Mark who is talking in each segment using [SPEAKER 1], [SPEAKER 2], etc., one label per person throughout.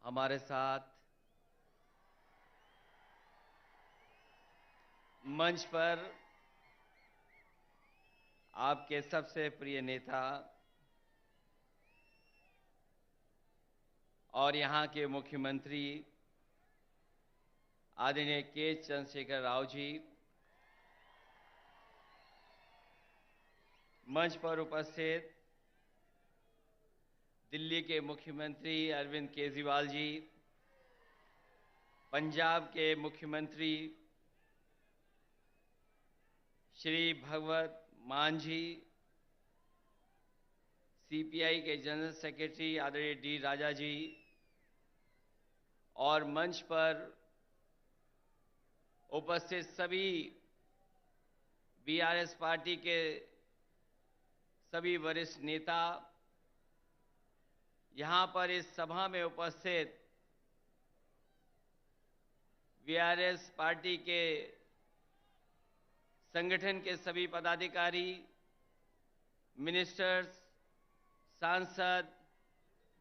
[SPEAKER 1] हमारे साथ मंच पर आपके सबसे प्रिय नेता और यहाँ के मुख्यमंत्री आदरणीय के चंद्रशेखर राव जी, मंच पर उपस्थित दिल्ली के मुख्यमंत्री अरविंद केजरीवाल जी, पंजाब के मुख्यमंत्री श्री भगवत मान जी, सीपीआई के जनरल सेक्रेटरी आदरणीय डी राजा जी और मंच पर उपस्थित सभी बीआरएस पार्टी के सभी वरिष्ठ नेता, यहां पर इस सभा में उपस्थित बीआरएस पार्टी के संगठन के सभी पदाधिकारी, मिनिस्टर्स, सांसद,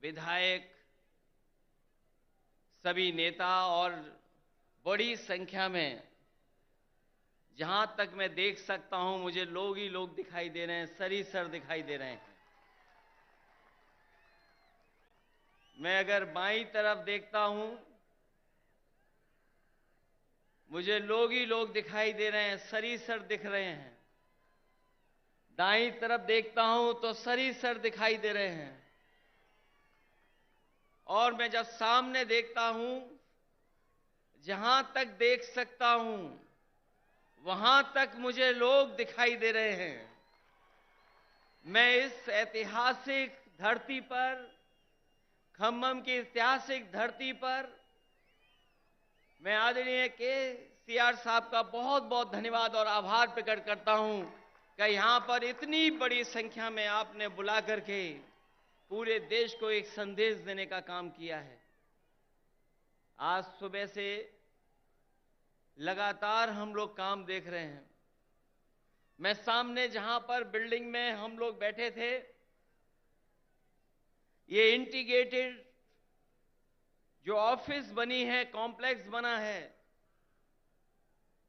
[SPEAKER 1] विधायक, सभी नेता और बड़ी संख्या में, जहां तक मैं देख सकता हूं मुझे लोग ही लोग दिखाई दे रहे हैं, सर दिखाई दे रहे हैं। मैं अगर बाईं तरफ देखता हूं, मुझे लोग ही लोग दिखाई दे रहे हैं, सर दिख रहे हैं। दाईं तरफ देखता हूं तो सर दिखाई दे रहे हैं। और मैं जब सामने देखता हूं, जहां तक देख सकता हूं वहां तक मुझे लोग दिखाई दे रहे हैं। मैं इस ऐतिहासिक धरती पर, खम्मम की ऐतिहासिक धरती पर, मैं आदरणीय केसीआर साहब का बहुत बहुत धन्यवाद और आभार प्रकट करता हूं कि यहां पर इतनी बड़ी संख्या में आपने बुला करके पूरे देश को एक संदेश देने का काम किया है। आज सुबह से लगातार हम लोग काम देख रहे हैं। मैं सामने जहां पर बिल्डिंग में हम लोग बैठे थे, ये इंटीग्रेटेड जो ऑफिस बनी है, कॉम्प्लेक्स बना है,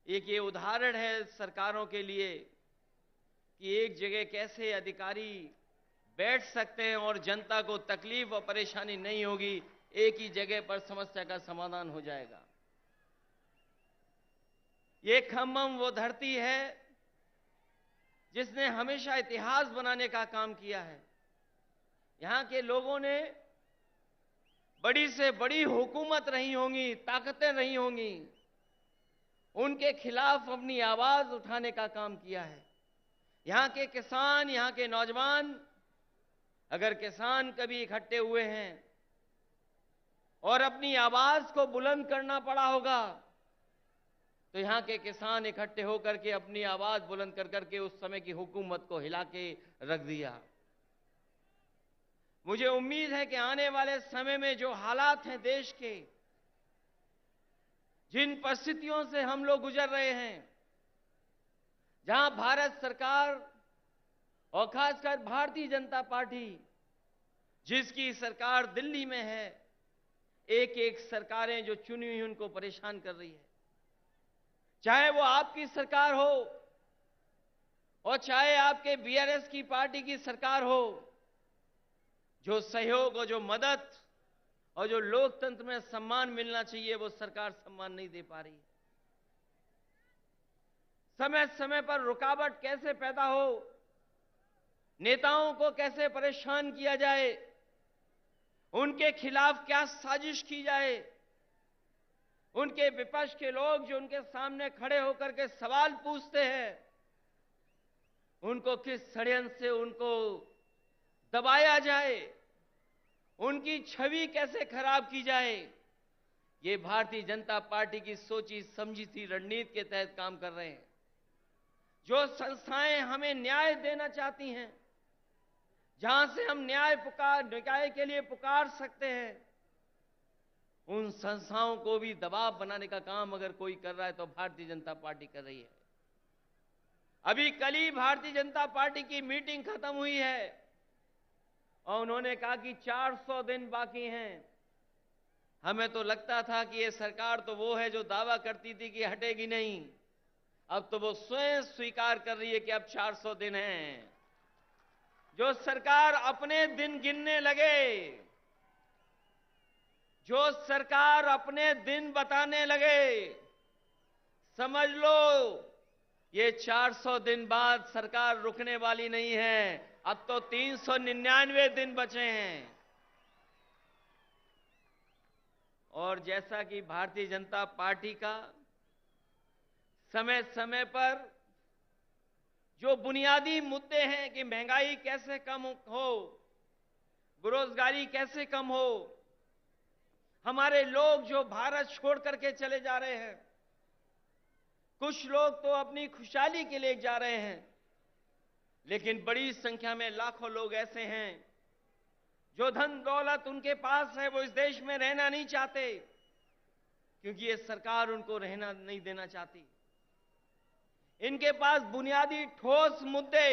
[SPEAKER 1] एक ये उदाहरण है सरकारों के लिए कि एक जगह कैसे अधिकारी बैठ सकते हैं और जनता को तकलीफ और परेशानी नहीं होगी, एक ही जगह पर समस्या का समाधान हो जाएगा। ये खम्मम वो धरती है जिसने हमेशा इतिहास बनाने का काम किया है। यहां के लोगों ने बड़ी से बड़ी हुकूमत रही होंगी, ताकतें रही होंगी, उनके खिलाफ अपनी आवाज उठाने का काम किया है। यहां के किसान, यहां के नौजवान, अगर किसान कभी इकट्ठे हुए हैं और अपनी आवाज को बुलंद करना पड़ा होगा, तो यहां के किसान इकट्ठे होकर के अपनी आवाज बुलंद कर करके उस समय की हुकूमत को हिला के रख दिया। मुझे उम्मीद है कि आने वाले समय में जो हालात हैं देश के, जिन परिस्थितियों से हम लोग गुजर रहे हैं, जहां भारत सरकार और खासकर भारतीय जनता पार्टी, जिसकी सरकार दिल्ली में है, एक एक सरकारें जो चुनी हुई उनको परेशान कर रही है। चाहे वो आपकी सरकार हो और चाहे आपके बीआरएस की पार्टी की सरकार हो, जो सहयोग और जो मदद और जो लोकतंत्र में सम्मान मिलना चाहिए वो सरकार सम्मान नहीं दे पा रही है। समय समय पर रुकावट कैसे पैदा हो, नेताओं को कैसे परेशान किया जाए, उनके खिलाफ क्या साजिश की जाए, उनके विपक्ष के लोग जो उनके सामने खड़े होकर के सवाल पूछते हैं, उनको किस षड्यंत्र से उनको दबाया जाए, उनकी छवि कैसे खराब की जाए, ये भारतीय जनता पार्टी की सोची समझी थी रणनीति के तहत काम कर रहे हैं। जो संस्थाएं हमें न्याय देना चाहती हैं, जहां से हम न्याय के लिए पुकार सकते हैं, उन संस्थाओं को भी दबाव बनाने का काम अगर कोई कर रहा है तो भारतीय जनता पार्टी कर रही है। अभी कल ही भारतीय जनता पार्टी की मीटिंग खत्म हुई है और उन्होंने कहा कि 400 दिन बाकी हैं हमें तो लगता था कि ये सरकार तो वो है जो दावा करती थी कि हटेगी नहीं। अब तो वो स्वयं स्वीकार कर रही है कि अब 400 दिन हैं। जो सरकार अपने दिन गिनने लगे, जो सरकार अपने दिन बताने लगे, समझ लो ये 400 दिन बाद सरकार रुकने वाली नहीं है। अब तो 399 दिन बचे हैं। और जैसा कि भारतीय जनता पार्टी का समय समय पर जो बुनियादी मुद्दे हैं कि महंगाई कैसे कम हो, बेरोजगारी कैसे कम हो, हमारे लोग जो भारत छोड़ करके चले जा रहे हैं, कुछ लोग तो अपनी खुशहाली के लिए जा रहे हैं, लेकिन बड़ी संख्या में लाखों लोग ऐसे हैं जो धन दौलत उनके पास है, वो इस देश में रहना नहीं चाहते, क्योंकि ये सरकार उनको रहना नहीं देना चाहती। इनके पास बुनियादी ठोस मुद्दे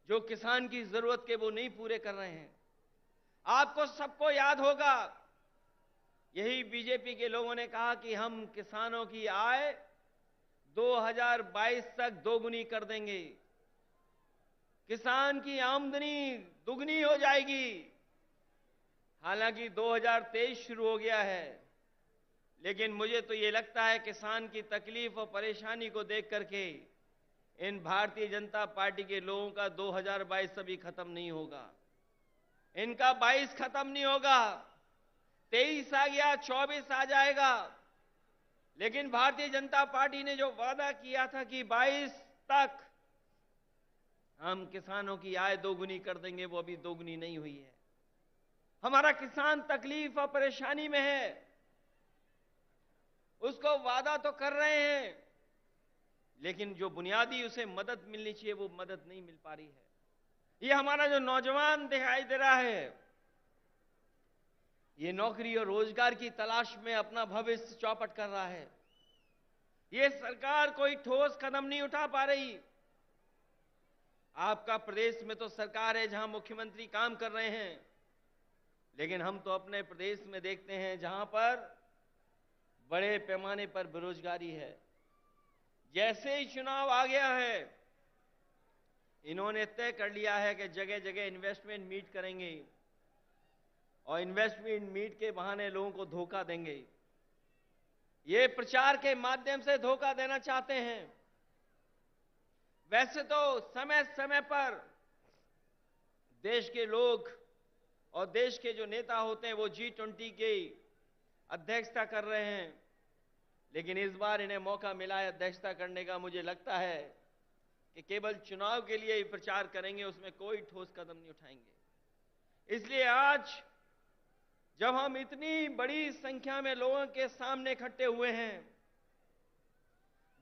[SPEAKER 1] जो किसान की जरूरत के वो नहीं पूरे कर रहे हैं। आपको सबको याद होगा, यही बीजेपी के लोगों ने कहा कि हम किसानों की आय 2022 तक दोगुनी कर देंगे, किसान की आमदनी दुगनी हो जाएगी। हालांकि 2023 शुरू हो गया है, लेकिन मुझे तो ये लगता है किसान की तकलीफ और परेशानी को देख करके इन भारतीय जनता पार्टी के लोगों का 2022 अभी खत्म नहीं होगा। इनका 22 खत्म नहीं होगा, 23 आ गया, 24 आ जाएगा, लेकिन भारतीय जनता पार्टी ने जो वादा किया था कि 22 तक हम किसानों की आय दोगुनी कर देंगे, वो अभी दोगुनी नहीं हुई है। हमारा किसान तकलीफ और परेशानी में है, उसको वादा तो कर रहे हैं, लेकिन जो बुनियादी उसे मदद मिलनी चाहिए वो मदद नहीं मिल पा रही है। ये हमारा जो नौजवान दिखाई दे रहा है, ये नौकरी और रोजगार की तलाश में अपना भविष्य चौपट कर रहा है। ये सरकार कोई ठोस कदम नहीं उठा पा रही। आपका प्रदेश में तो सरकार है जहां मुख्यमंत्री काम कर रहे हैं, लेकिन हम तो अपने प्रदेश में देखते हैं जहां पर बड़े पैमाने पर बेरोजगारी है। जैसे ही चुनाव आ गया है, इन्होंने तय कर लिया है कि जगह जगह इन्वेस्टमेंट मीट करेंगे और इन्वेस्टमेंट मीट के बहाने लोगों को धोखा देंगे। ये प्रचार के माध्यम से धोखा देना चाहते हैं। वैसे तो समय समय पर देश के लोग और देश के जो नेता होते हैं वो G20 की अध्यक्षता कर रहे हैं, लेकिन इस बार इन्हें मौका मिला है अध्यक्षता करने का। मुझे लगता है कि केवल चुनाव के लिए ही प्रचार करेंगे, उसमें कोई ठोस कदम नहीं उठाएंगे। इसलिए आज जब हम इतनी बड़ी संख्या में लोगों के सामने इकट्ठे हुए हैं,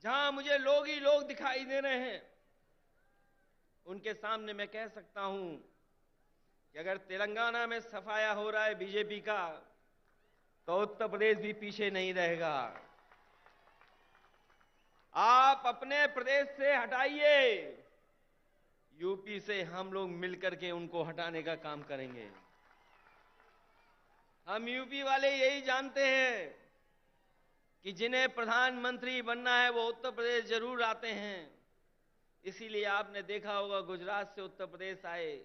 [SPEAKER 1] जहां मुझे लोग ही लोग दिखाई दे रहे हैं, उनके सामने मैं कह सकता हूं कि अगर तेलंगाना में सफाया हो रहा है बीजेपी का, तो उत्तर प्रदेश भी पीछे नहीं रहेगा। आप अपने प्रदेश से हटाइए, यूपी से हम लोग मिलकर के उनको हटाने का काम करेंगे। हम यूपी वाले यही जानते हैं कि जिन्हें प्रधानमंत्री बनना है वो उत्तर प्रदेश जरूर आते हैं। इसीलिए आपने देखा होगा गुजरात से उत्तर प्रदेश आए।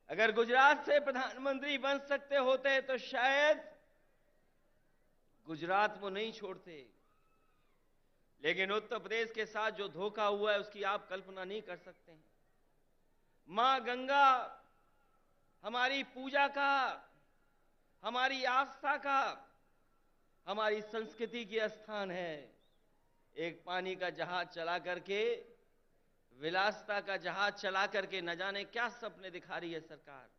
[SPEAKER 1] अगर गुजरात से प्रधानमंत्री बन सकते होते तो शायद गुजरात वो नहीं छोड़ते, लेकिन उत्तर प्रदेश के साथ जो धोखा हुआ है उसकी आप कल्पना नहीं कर सकते हैं। मां गंगा हमारी पूजा का, हमारी आस्था का, हमारी संस्कृति की स्थान है। एक पानी का जहाज चला करके, विलासिता का जहाज चला करके न जाने क्या सपने दिखा रही है सरकार।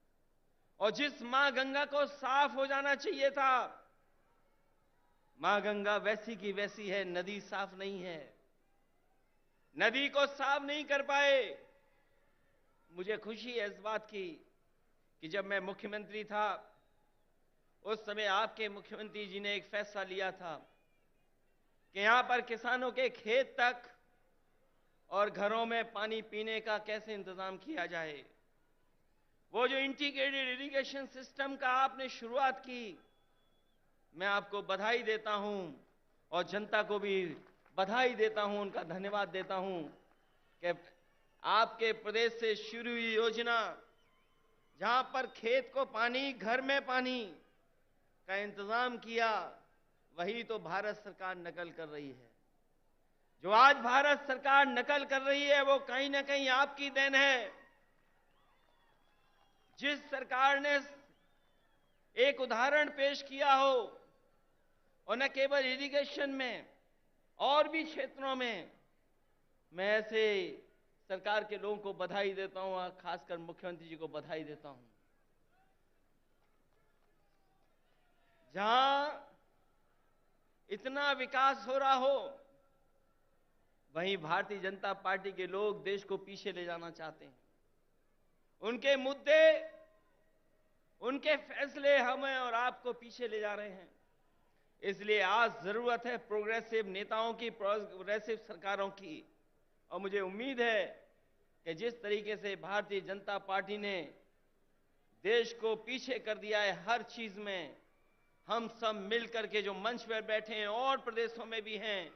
[SPEAKER 1] और जिस मां गंगा को साफ हो जाना चाहिए था, मां गंगा वैसी की वैसी है, नदी साफ नहीं है, नदी को साफ नहीं कर पाए। मुझे खुशी है इस बात की कि जब मैं मुख्यमंत्री था उस समय आपके मुख्यमंत्री जी ने एक फैसला लिया था कि यहां पर किसानों के खेत तक और घरों में पानी पीने का कैसे इंतजाम किया जाए। वो जो इंटीग्रेटेड इरिगेशन सिस्टम का आपने शुरुआत की, मैं आपको बधाई देता हूं और जनता को भी बधाई देता हूं, उनका धन्यवाद देता हूं कि आपके प्रदेश से शुरू हुई योजना, जहां पर खेत को पानी, घर में पानी का इंतजाम किया, वही तो भारत सरकार नकल कर रही है। जो आज भारत सरकार नकल कर रही है वो कहीं ना कहीं आपकी देन है। जिस सरकार ने एक उदाहरण पेश किया हो, और न केवल इरिगेशन में और भी क्षेत्रों में, मैं ऐसे सरकार के लोगों को बधाई देता हूं और खासकर मुख्यमंत्री जी को बधाई देता हूं। जहां इतना विकास हो रहा हो, वहीं भारतीय जनता पार्टी के लोग देश को पीछे ले जाना चाहते हैं। उनके मुद्दे, उनके फैसले हमें और आपको पीछे ले जा रहे हैं। इसलिए आज जरूरत है प्रोग्रेसिव नेताओं की, प्रोग्रेसिव सरकारों की। और मुझे उम्मीद है कि जिस तरीके से भारतीय जनता पार्टी ने देश को पीछे कर दिया है हर चीज में, हम सब मिलकर के जो मंच पर बैठे हैं और प्रदेशों में भी हैं,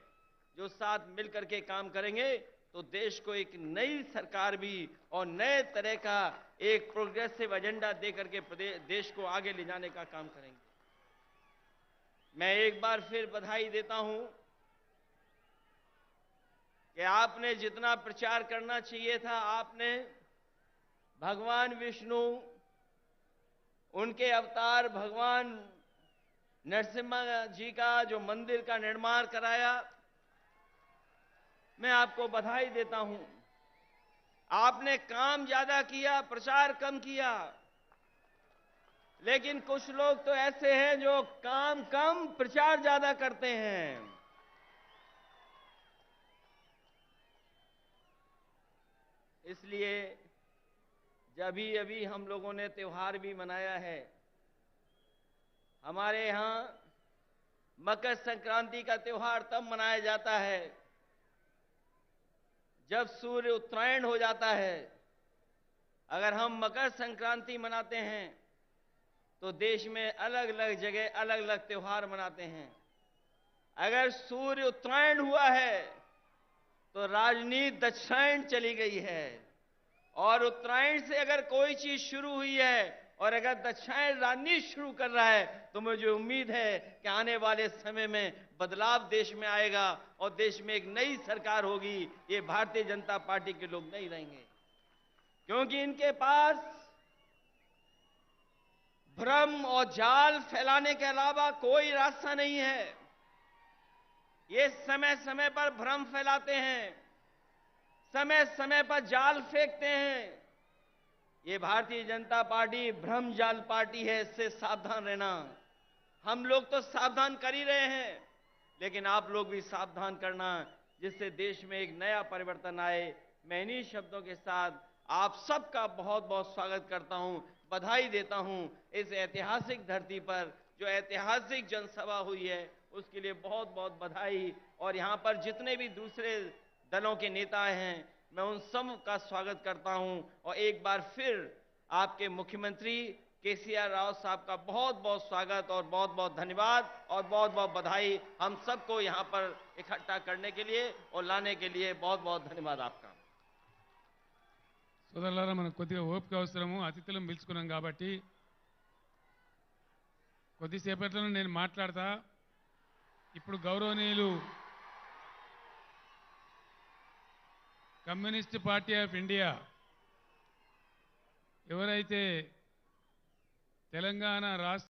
[SPEAKER 1] जो साथ मिलकर के काम करेंगे तो देश को एक नई सरकार भी और नए तरह का एक प्रोग्रेसिव एजेंडा देकर के देश को आगे ले जाने का काम करेंगे। मैं एक बार फिर बधाई देता हूं कि आपने जितना प्रचार करना चाहिए था, आपने भगवान विष्णु, उनके अवतार भगवान नरसिम्हा जी का जो मंदिर का निर्माण कराया, मैं आपको बधाई देता हूं। आपने काम ज्यादा किया, प्रचार कम किया, लेकिन कुछ लोग तो ऐसे हैं जो काम कम प्रचार ज्यादा करते हैं। इसलिए जब अभी हम लोगों ने त्योहार भी मनाया है, हमारे यहां मकर संक्रांति का त्योहार तब मनाया जाता है जब सूर्य उत्तरायण हो जाता है। अगर हम मकर संक्रांति मनाते हैं तो देश में अलग अलग जगह अलग अलग त्योहार मनाते हैं। अगर सूर्य उत्तरायण हुआ है तो राजनीति दक्षिणायन चली गई है, और उत्तरायण से अगर कोई चीज शुरू हुई है और अगर दक्षिणायन राजनीति शुरू कर रहा है, तो मुझे उम्मीद है कि आने वाले समय में बदलाव देश में आएगा और देश में एक नई सरकार होगी। ये भारतीय जनता पार्टी के लोग नहीं रहेंगे, क्योंकि इनके पास भ्रम और जाल फैलाने के अलावा कोई रास्ता नहीं है। ये समय समय पर भ्रम फैलाते हैं, समय समय पर जाल फेंकते हैं। ये भारतीय जनता पार्टी भ्रम जाल पार्टी है, इससे सावधान रहना। हम लोग तो सावधान कर ही रहे हैं, लेकिन आप लोग भी सावधान करना, जिससे देश में एक नया परिवर्तन आए। मैं इन्हीं शब्दों के साथ आप सबका बहुत बहुत स्वागत करता हूं, बधाई देता हूं। इस ऐतिहासिक धरती पर जो ऐतिहासिक जनसभा हुई है, उसके लिए बहुत बहुत बधाई। और यहां पर जितने भी दूसरे दलों के नेता हैं, मैं उन सब का स्वागत करता हूं। और एक बार फिर आपके मुख्यमंत्री केसीआर राव साहब का बहुत बहुत स्वागत और बहुत बहुत धन्यवाद और बहुत बहुत बधाई। हम सबको यहां पर इकट्ठा करने के लिए और लाने के लिए बहुत बहुत धन्यवाद आपका।
[SPEAKER 2] సోదరులారా, మనకు కొద్దిగా ఓపిక అవసరము. అతిథులను పిలుచుకున్నాం కాబట్టి కొద్దిసేపట్లో నేను మాట్లాడతా. ఇప్పుడు గౌరవనీయులు కమ్యూనిస్ట్ పార్టీ ఆఫ్ ఇండియా ఎవరైతే తెలంగాణ రాష్ట్ర